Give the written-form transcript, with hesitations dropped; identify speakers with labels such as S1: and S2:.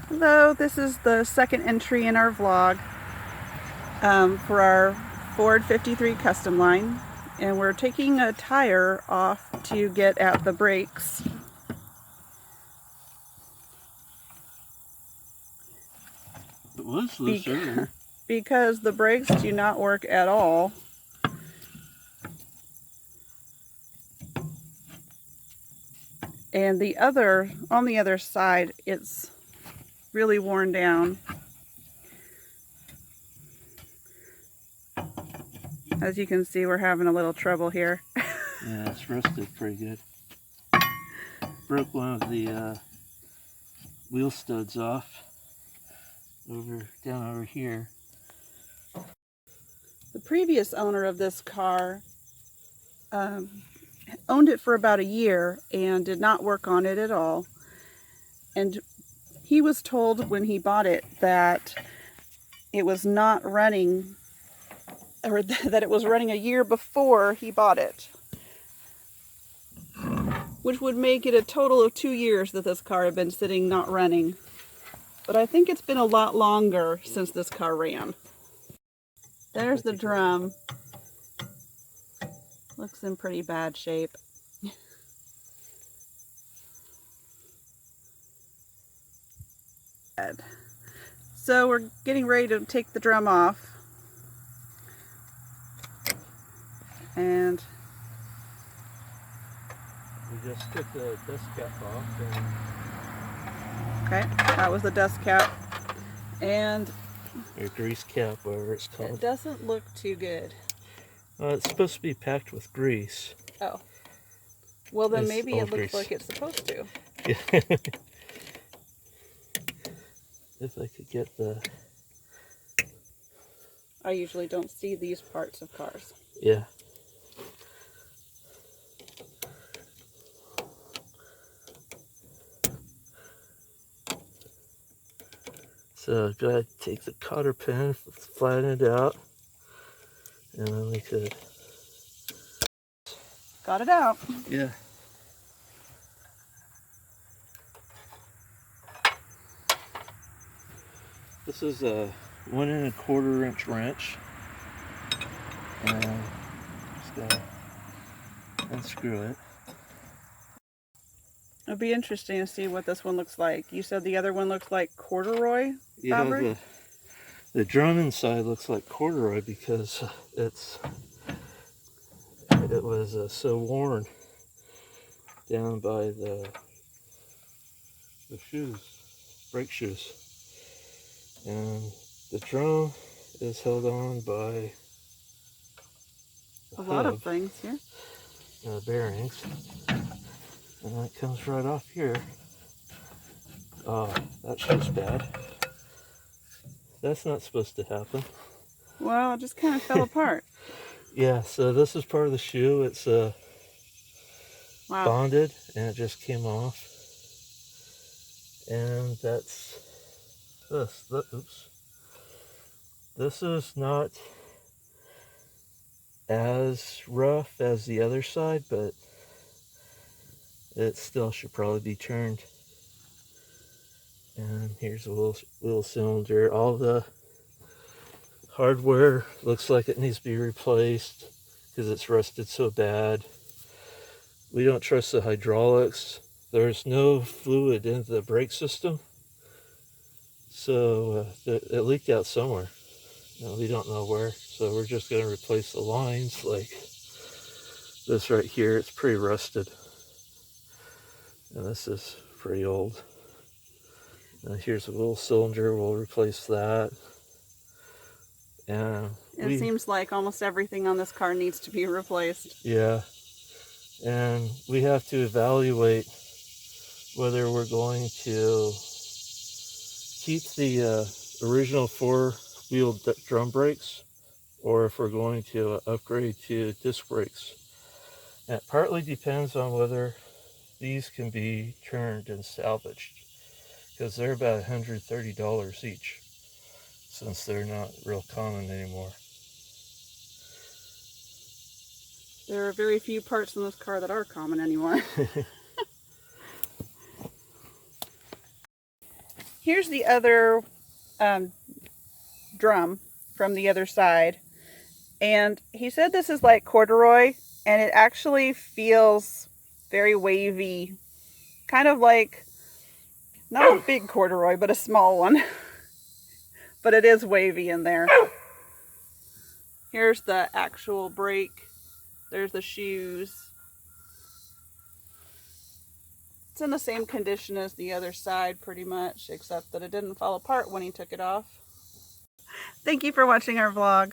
S1: Hello, this is the second entry in our vlog for our Ford 53 Customline, and we're taking a tire off to get at the brakes.
S2: It was loose earlier.
S1: Because the brakes do not work at all. And on the other side, it's really worn down. As you can see, we're having a little trouble here.
S2: Yeah, it's rusted pretty good. Broke one of the wheel studs off down over here.
S1: The previous owner of this car owned it for about a year and did not work on it at all. And he was told when he bought it that it was not running, or that it was running a year before he bought it, which would make it a total of 2 years that this car had been sitting not running. But I think it's been a lot longer since this car ran. There's the drum. Looks in pretty bad shape. So we're getting ready to take the drum off. And
S2: We just took the dust cap off.
S1: okay, that was the dust cap. And
S2: Or grease cap, whatever it's called.
S1: it doesn't look too good.
S2: It's supposed to be packed with grease.
S1: Oh. Well, then
S2: It's
S1: maybe it looks
S2: grease.
S1: like it's supposed to.
S2: Yeah. If I could get the...
S1: I usually don't see these parts of cars.
S2: Yeah. So go ahead, take the cotter pin, flatten it out, and then we could...
S1: Got it out.
S2: Yeah. This is a 1 1/4 inch wrench, and just gotta unscrew it.
S1: It'll be interesting to see what this one looks like. You said the other one looks like corduroy fabric?
S2: Yeah, the drum inside looks like corduroy because it was so worn down by the shoes, brake shoes, and the drum is held on by
S1: A lot of things here.
S2: bearings, and that comes right off here. Oh, that shoe's bad. That's not supposed to happen.
S1: Well, it just kind of fell apart.
S2: Yeah, so this is part of the shoe. It's
S1: Wow.
S2: bonded, and it just came off. And that's this. Oops. This is not as rough as the other side, but it still should probably be turned. And here's a little cylinder. All the hardware looks like it needs to be replaced because it's rusted so bad. We don't trust the hydraulics. There's no fluid in the brake system, so it leaked out somewhere. We don't know where, so we're just going to replace the lines like this right here. It's pretty rusted, and this is pretty old. Here's a little cylinder. We'll replace that. And
S1: it seems like almost everything on this car needs to be replaced.
S2: Yeah, and we have to evaluate whether we're going to keep the original 4-wheel drum brakes, or if we're going to upgrade to disc brakes. And it partly depends on whether these can be turned and salvaged, because they're about $130 each, since they're not real common anymore.
S1: There are very few parts in this car that are common anymore. Here's the other drum from the other side. And he said this is like corduroy, and it actually feels very wavy. Kind of like, not a big corduroy, but a small one. But it is wavy in there. Here's the actual brake. There's the shoes. It's in the same condition as the other side pretty much, except that it didn't fall apart when he took it off. Thank you for watching our vlog.